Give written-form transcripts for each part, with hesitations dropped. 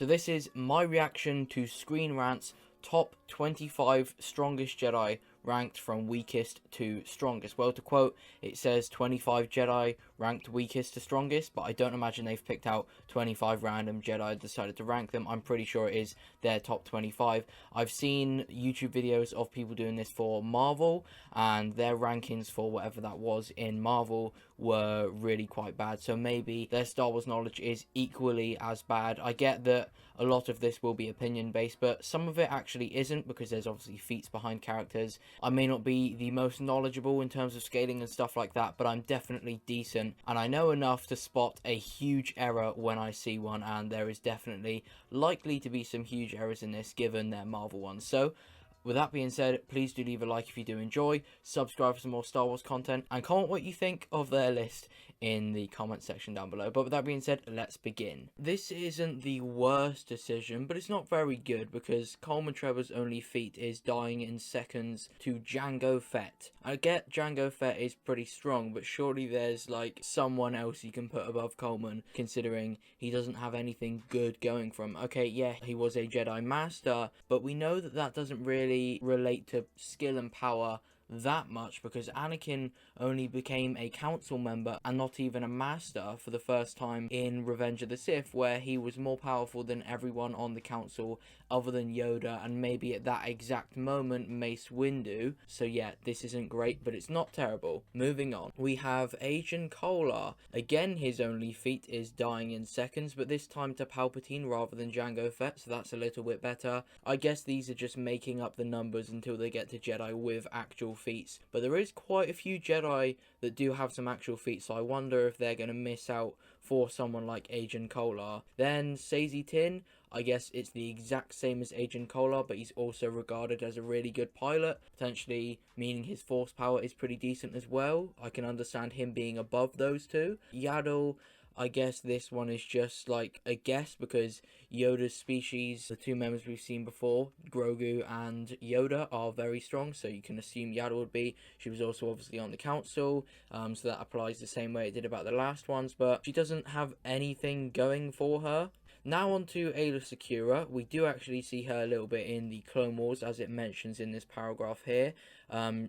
So this is my reaction to Screen Rant's top 25 strongest Jedi ranked from weakest to strongest. Well, to quote, it says 25 Jedi ranked weakest to strongest, but I don't imagine they've picked out 25 random Jedi and decided to rank them. I'm pretty sure it is their top 25. I've seen YouTube videos of people doing this for Marvel, and their rankings for whatever that was in Marvel were really quite bad, so maybe their Star Wars knowledge is equally as bad. I get that a lot of this will be opinion based, but some of it actually isn't, because there's obviously feats behind characters. I may not be the most knowledgeable in terms of scaling and stuff like that, but I'm definitely decent, and I know enough to spot a huge error when I see one, and there is definitely likely to be some huge errors in this given their Marvel ones. So with that being said, please do leave a like if you do enjoy, subscribe for some more Star Wars content, and comment what you think of their list in the comment section down below. But with that being said, let's begin. This isn't the worst decision, but it's not very good, because Coleman Trevor's only feat is dying in seconds to Jango Fett. I get Jango Fett is pretty strong, but surely there's like someone else you can put above Coleman, considering he doesn't have anything good going for him. Okay, yeah, he was a Jedi Master, but we know that that doesn't really relate to skill and power that much, because Anakin only became a council member and not even a master for the first time in Revenge of the Sith, where he was more powerful than everyone on the council other than Yoda and maybe at that exact moment Mace Windu. So yeah, this isn't great, but it's not terrible. Moving on, we have Agen Kolar. Again, his only feat is dying in seconds, but this time to Palpatine rather than Jango Fett, so that's a little bit better. I guess these are just making up the numbers until they get to Jedi with actual feats, but there is quite a few Jedi that do have some actual feats, so I wonder if they're going to miss out for someone like Agen Kolar. Then Saesee Tiin, I guess it's the exact same as Agen Kolar, but he's also regarded as a really good pilot, potentially meaning his force power is pretty decent as well. I can understand him being above those two. Yaddle, I guess this one is just like a guess, because Yoda's species, the two members we've seen before, Grogu and Yoda, are very strong, so you can assume Yaddle would be. She was also obviously on the council, so that applies the same way it did about the last ones, but she doesn't have anything going for her. Now on to Aayla Secura. We do actually see her a little bit in the Clone Wars, as it mentions in this paragraph here.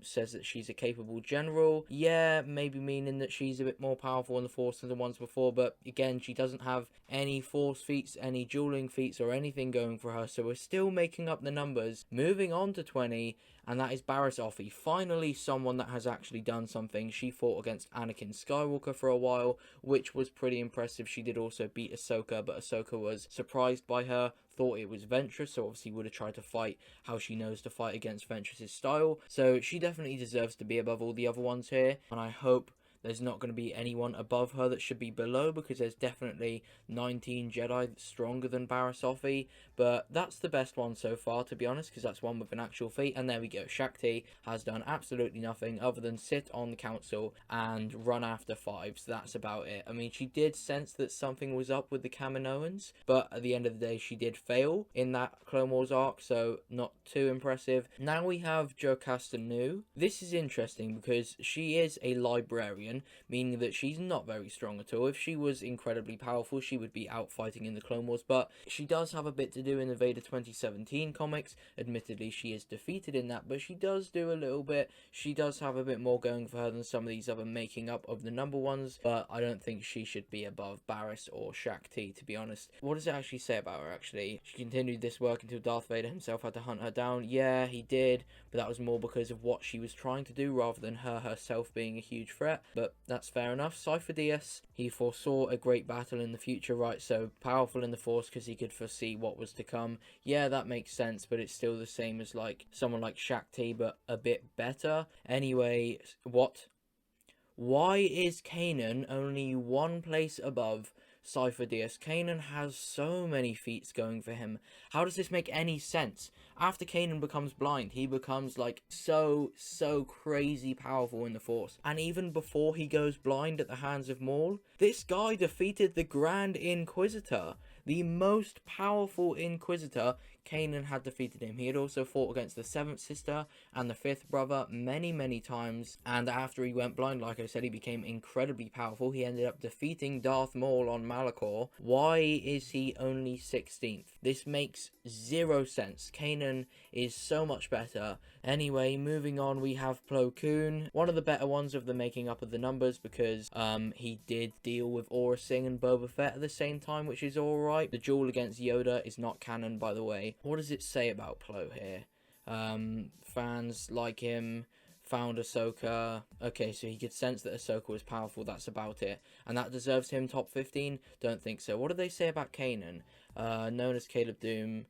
Says that she's a capable general. Yeah, maybe meaning that she's a bit more powerful in the Force than the ones before, but again, she doesn't have any Force feats, any dueling feats, or anything going for her, so we're still making up the numbers. Moving on to 20, and that is Barriss Offee. Finally, someone that has actually done something. She fought against Anakin Skywalker for a while, which was pretty impressive. She did also beat Ahsoka, but Ahsoka was surprised by her, thought it was Ventress, so obviously would have tried to fight how she knows to fight against Ventress's style. So she definitely deserves to be above all the other ones here, and I hope there's not going to be anyone above her that should be below, because there's definitely 19 Jedi stronger than Barriss Offee, but that's the best one so far, to be honest, because that's one with an actual feat. And there we go, Shakti has done absolutely nothing other than sit on the council and run after fives. That's about it. I mean, she did sense that something was up with the Kaminoans, but at the end of the day, she did fail in that Clone Wars arc, so not too impressive. Now we have Jocasta Nu. This is interesting because she is a librarian, meaning that she's not very strong at all. If she was incredibly powerful, she would be out fighting in the Clone Wars, but she does have a bit to do in the Vader 2017 comics. Admittedly, she is defeated in that, but she does do a little bit. She does have a bit more going for her than some of these other making up of the number ones, but I don't think she should be above Barriss or Shakti, to be honest. What does it actually say about her, actually? She continued this work until Darth Vader himself had to hunt her down. Yeah, he did, but that was more because of what she was trying to do rather than her herself being a huge threat, but that's fair enough. Cypher Dyas, he foresaw a great battle in the future, right? So powerful in the Force because he could foresee what was to come. Yeah, that makes sense, but it's still the same as like someone like Shakti, but a bit better. Anyway, what? Why is Kanan only one place above Cypher Dyas? Kanan has so many feats going for him. How does this make any sense? After Kanan becomes blind, he becomes like so crazy powerful in the Force. And even before he goes blind at the hands of Maul, this guy defeated the Grand Inquisitor. the most powerful Inquisitor, Kanan had defeated him. He had also fought against the 7th sister and the 5th brother many times, and after he went blind, like I said, he became incredibly powerful. He ended up defeating Darth Maul on Malachor. Why is he only 16th? This makes zero sense. Kanan is so much better. Anyway, moving on, we have Plo Koon, one of the better ones of the making up of the numbers, because he did deal with Aura Singh and Boba Fett at the same time, which is alright. The duel against Yoda is not canon, by the way. What does it say about Plo here? Fans like him, found Ahsoka. Okay, so he could sense that Ahsoka was powerful, that's about it. And that deserves him top 15? Don't think so. What do they say about Kanan? Known as Caleb Doom.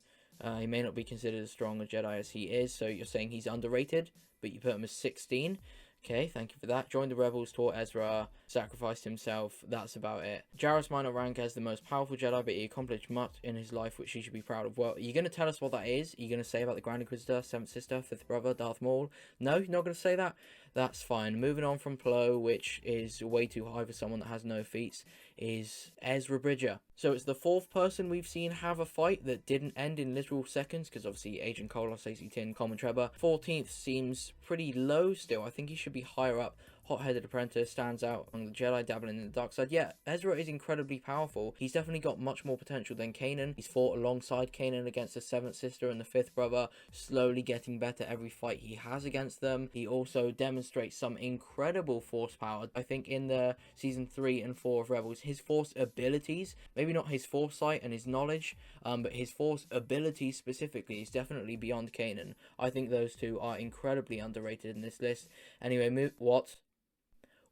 He may not be considered as strong a Jedi as he is, so you're saying he's underrated, but you put him as 16. Okay, thank you for that. Joined the rebels, taught Ezra, sacrificed himself, that's about it. Jarrus might not rank as the most powerful Jedi, but he accomplished much in his life which he should be proud of. Well, are you going to tell us what that is? Are you going to say about the Grand Inquisitor, 7th sister, 5th brother, Darth Maul? No, you're not going to say that? That's fine. Moving on from Plo, which is way too high for someone that has no feats, is Ezra Bridger. So it's the 4th person we've seen have a fight that didn't end in literal seconds, because obviously Agen Kolar, Stacey Tin, Coleman Trevor. 14th seems pretty low still. I think he should be higher up. Hot-headed apprentice, stands out among the Jedi, dabbling in the dark side. Yeah, Ezra is incredibly powerful. He's definitely got much more potential than Kanan. He's fought alongside Kanan against the 7th sister and the 5th brother, slowly getting better every fight he has against them. He also demonstrates some incredible force power. I think in the season 3 and 4 of Rebels, his force abilities, maybe not his foresight and his knowledge, but his force abilities specifically is definitely beyond Kanan. I think those two are incredibly underrated in this list. Anyway, what?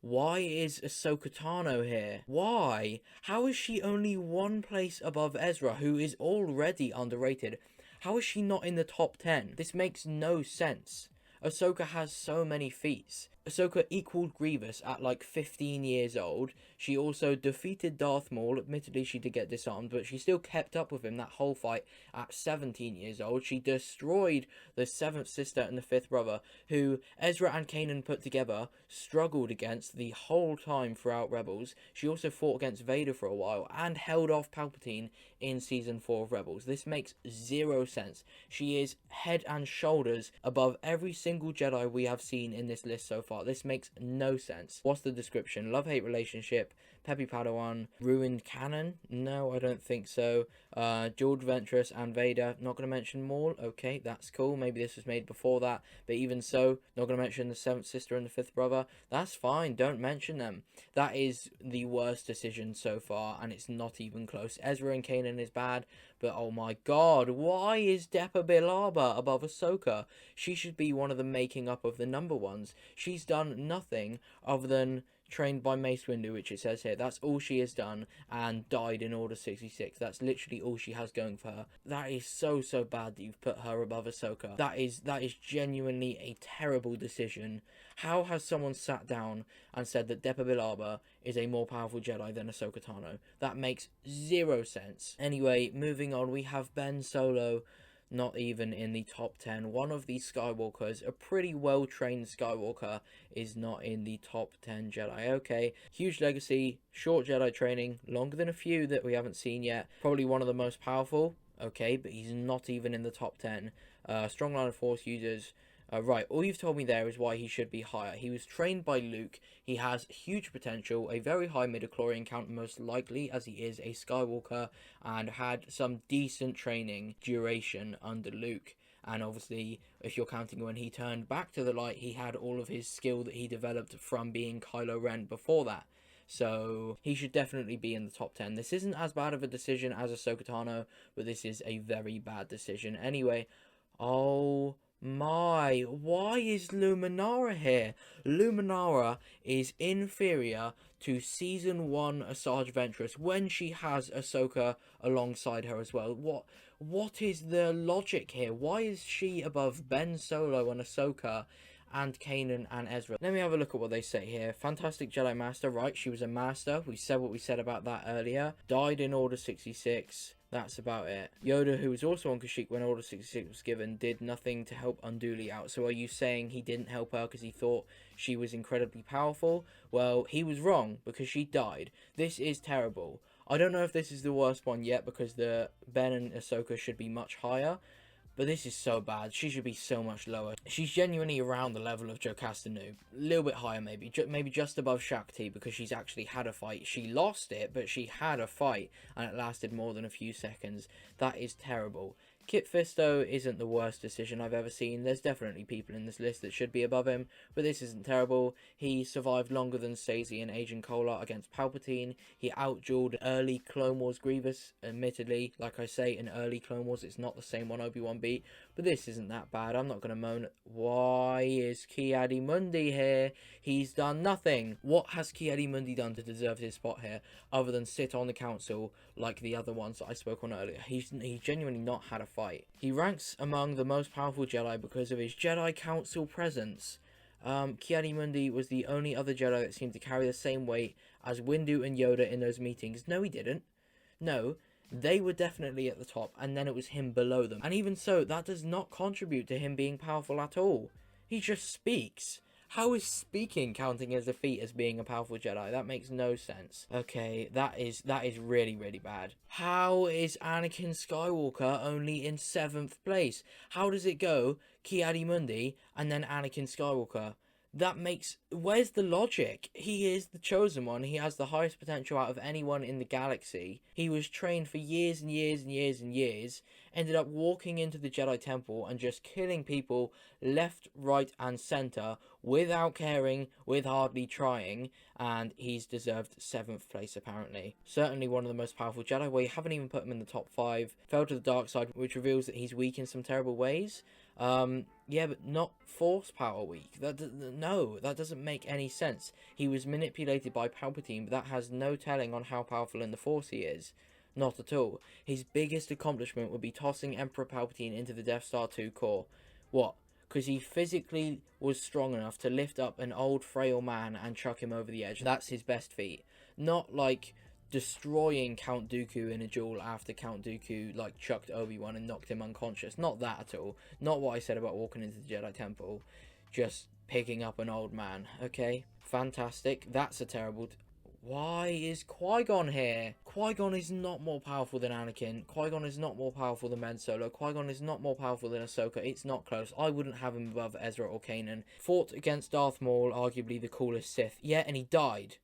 Why is Ahsoka Tano here? Why? How is she only one place above Ezra, who is already underrated? How is she not in the top 10? This makes no sense. Ahsoka has so many feats. Ahsoka equaled Grievous at like 15 years old. She also defeated Darth Maul. Admittedly, she did get disarmed, but she still kept up with him that whole fight at 17 years old. She destroyed the 7th sister and the 5th brother, who Ezra and Kanan put together, struggled against the whole time throughout Rebels. She also fought against Vader for a while and held off Palpatine in Season 4 of Rebels. This makes zero sense. She is head and shoulders above every single Jedi we have seen in this list so far. This makes no sense. What's the description? Love-hate relationship, Peppy Padawan, ruined canon? No, I don't think so. George Ventress and Vader, not going to mention Maul. Okay, that's cool. Maybe this was made before that, but even so, not going to mention the 7th sister and the 5th brother. That's fine, don't mention them. That is the worst decision so far, and it's not even close. Ezra and Kanan is bad, but oh my god, why is Depa Billaba above Ahsoka? She should be one of the making up of the number ones. She's done nothing other than trained by Mace Windu, which it says here. That's all she has done, and died in Order 66. That's literally all she has going for her. That is so bad that you've put her above Ahsoka. That is genuinely a terrible decision. How has someone sat down and said that Depa Billaba is a more powerful Jedi than Ahsoka Tano? That makes zero sense. Anyway, moving on, we have Ben Solo, not even in the top 10. One of these Skywalkers, a pretty well-trained Skywalker, is not in the top 10 Jedi. Okay, huge legacy, short Jedi training, longer than a few that we haven't seen yet. Probably one of the most powerful. Okay, but he's not even in the top 10. Strong line of Force users. Right, all you've told me there is why he should be higher. He was trained by Luke, he has huge potential, a very high midichlorian count most likely, as he is a Skywalker, and had some decent training duration under Luke. And obviously, if you're counting when he turned back to the light, he had all of his skill that he developed from being Kylo Ren before that. So he should definitely be in the top 10. This isn't as bad of a decision as Ahsoka Tano, but this is a very bad decision. Anyway, oh my, why is Luminara here? Luminara is inferior to Season 1 Asajj Ventress when she has Ahsoka alongside her as well. What is the logic here? Why is she above Ben Solo and Ahsoka and Kanan and Ezra? Let me have a look at what they say here. Fantastic Jedi Master, right, she was a master. We said what we said about that earlier. Died in Order 66. That's about it. Yoda, who was also on Kashyyyk when Order 66 was given, did nothing to help unduly out. So are you saying he didn't help her because he thought she was incredibly powerful? Well, he was wrong, because she died. This is terrible. I don't know if this is the worst one yet, because the Ben and Ahsoka should be much higher. But this is so bad. She should be so much lower. She's genuinely around the level of Jocasta Nu. A little bit higher, maybe. Maybe just above Shakti, because she's actually had a fight. She lost it, but she had a fight, and it lasted more than a few seconds. That is terrible. Kit Fisto isn't the worst decision I've ever seen. There's definitely people in this list that should be above him, but this isn't terrible. He survived longer than Stacey and Agen Kolar against Palpatine. He outdueled early Clone Wars Grievous, admittedly. Like I say, in early Clone Wars, it's not the same one Obi-Wan beat, but this isn't that bad. I'm not going to moan. Why is Ki-Adi-Mundi here? He's done nothing. What has Ki-Adi-Mundi done to deserve his spot here, other than sit on the council like the other ones that I spoke on earlier? He's genuinely not had a fight. He ranks among the most powerful Jedi because of his Jedi Council presence. Ki-Adi-Mundi was the only other Jedi that seemed to carry the same weight as Windu and Yoda in those meetings. No, he didn't. No, they were definitely at the top, and then it was him below them. And even so, that does not contribute to him being powerful at all. He just speaks. How is speaking counting as a feat as being a powerful Jedi? That makes no sense. Okay, that is really, really bad. How is Anakin Skywalker only in 7th place? How does it go Ki-Adi-Mundi and then Anakin Skywalker? That makes... Where's the logic? He is the chosen one. He has the highest potential out of anyone in the galaxy. He was trained for years and years and years and years. Ended up walking into the Jedi Temple and just killing people left, right and centre without caring, with hardly trying. And he's deserved 7th place apparently. Certainly one of the most powerful Jedi. We haven't even put him in the top 5. Fell to the dark side, which reveals that he's weak in some terrible ways. Yeah, but not force power weak. No, that doesn't make any sense. He was manipulated by Palpatine, but that has no telling on how powerful in the Force he is. Not at all. His biggest accomplishment would be tossing Emperor Palpatine into the Death Star 2 core. What? Because he physically was strong enough to lift up an old frail man and chuck him over the edge. That's his best feat. Not like destroying Count Dooku in a duel after Count Dooku like chucked Obi-Wan and knocked him unconscious. Not that at all. Not what I said about walking into the Jedi Temple. Just picking up an old man. Okay, fantastic. That's a terrible... Why is Qui-Gon here? Qui-Gon is not more powerful than Anakin. Qui-Gon is not more powerful than Ben Solo. Qui-Gon is not more powerful than Ahsoka. It's not close. I wouldn't have him above Ezra or Kanan. Fought against Darth Maul, arguably the coolest Sith. Yeah, and he died.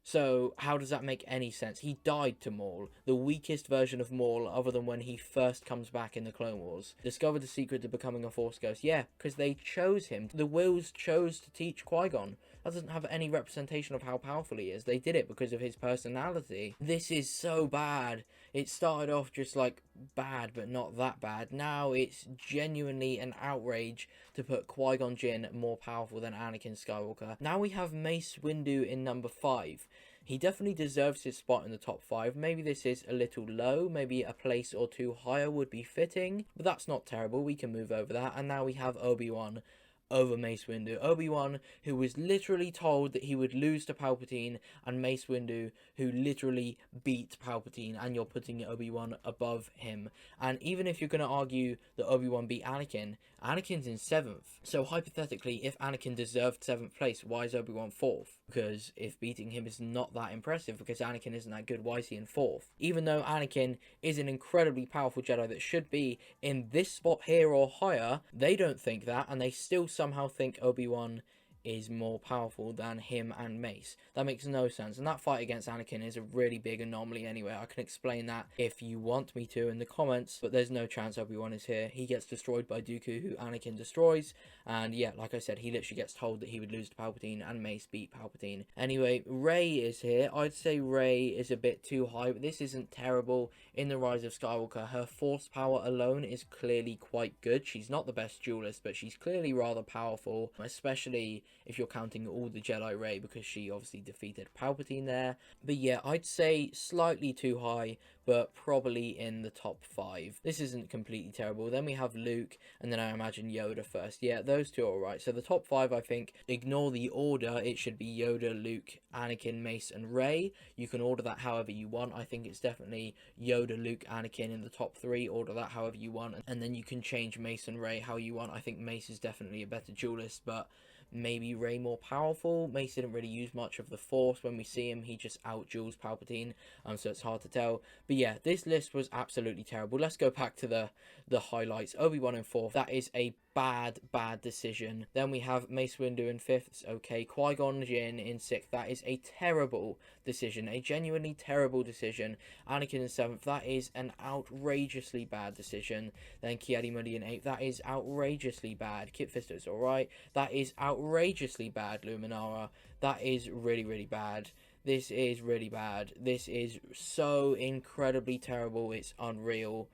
So, how does that make any sense? He died to Maul, the weakest version of Maul other than when he first comes back in the Clone Wars. Discovered the secret to becoming a Force Ghost. Yeah, because they chose him. The Wills chose to teach Qui-Gon. That doesn't have any representation of how powerful he is. They did it because of his personality. This is so bad. It started off just like bad, but not that bad. Now it's genuinely an outrage to put Qui-Gon Jinn more powerful than Anakin Skywalker. Now we have Mace Windu in number 5. He definitely deserves his spot in the top 5. Maybe this is a little low. Maybe a place or two higher would be fitting. But that's not terrible. We can move over that. And now we have Obi-Wan over Mace Windu. Obi-Wan, who was literally told that he would lose to Palpatine, and Mace Windu, who literally beat Palpatine, and you're putting Obi-Wan above him. And even if you're going to argue that Obi-Wan beat Anakin, Anakin's in 7th. So hypothetically, if Anakin deserved 7th place, why is Obi-Wan 4th? Because if beating him is not that impressive, because Anakin isn't that good, why is he in 4th? Even though Anakin is an incredibly powerful Jedi that should be in this spot here or higher, they don't think that, and they still somehow think Obi-Wan is more powerful than him and Mace. That makes no sense, and that fight against Anakin is a really big anomaly anyway. I can explain that if you want me to in the comments, but there's no chance Obi-Wan is here. He gets destroyed by Dooku, who Anakin destroys, and yeah, like I said, he literally gets told that he would lose to Palpatine, and Mace beat Palpatine. Anyway, Rey is here. I'd say Rey is a bit too high, but this isn't terrible. In The Rise of Skywalker, her force power alone is clearly quite good. She's not the best duelist, but she's clearly rather powerful, especially if you're counting all the Jedi Rey, because she obviously defeated Palpatine there. But yeah, I'd say slightly too high, but probably in the top 5. This isn't completely terrible. Then we have Luke, and then I imagine Yoda first. Yeah, those two are alright. So the top 5, I think, ignore the order. It should be Yoda, Luke, Anakin, Mace, and Rey. You can order that however you want. I think it's definitely Yoda, Luke, Anakin in the top 3. Order that however you want. And then you can change Mace and Rey how you want. I think Mace is definitely a better duelist, but maybe Rey more powerful. Mace didn't really use much of the Force. When we see him, he just out-duels Palpatine, so it's hard to tell. But yeah, this list was absolutely terrible. Let's go back to the highlights. Obi-Wan in 4th, that is a bad decision. Then we have Mace Windu in 5th, it's okay. Qui-Gon Jinn in 6th, that is a terrible decision, a genuinely terrible decision. Anakin in 7th, that is an outrageously bad decision. Then Ki-Adi-Mundi in 8th, that is outrageously bad. Kit Fisto's alright, that is outrageously bad. Luminara, that is really bad. This is really bad. This is so incredibly terrible, it's unreal.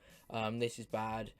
This is bad.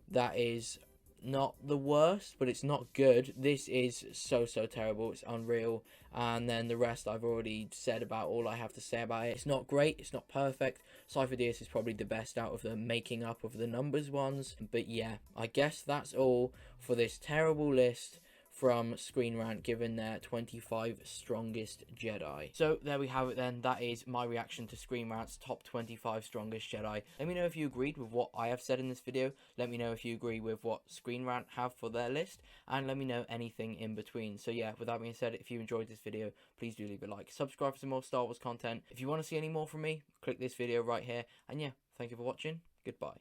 That is not the worst, but it's not good. This is so terrible, it's unreal. And then the rest I've already said about all I have to say about it. It's not great, it's not perfect. Cypher DS is probably the best out of the making up of the numbers ones. But yeah, I guess that's all for this terrible list from Screen Rant, given their 25 strongest Jedi. So there we have it then. That is my reaction to Screen Rant's top 25 strongest Jedi. Let me know if you agreed with what I have said in this video. Let me know if you agree with what Screen Rant have for their list. And let me know anything in between. So yeah, with that being said, if you enjoyed this video, please do leave a like. Subscribe for some more Star Wars content. If you want to see any more from me, click this video right here. And yeah, thank you for watching. Goodbye.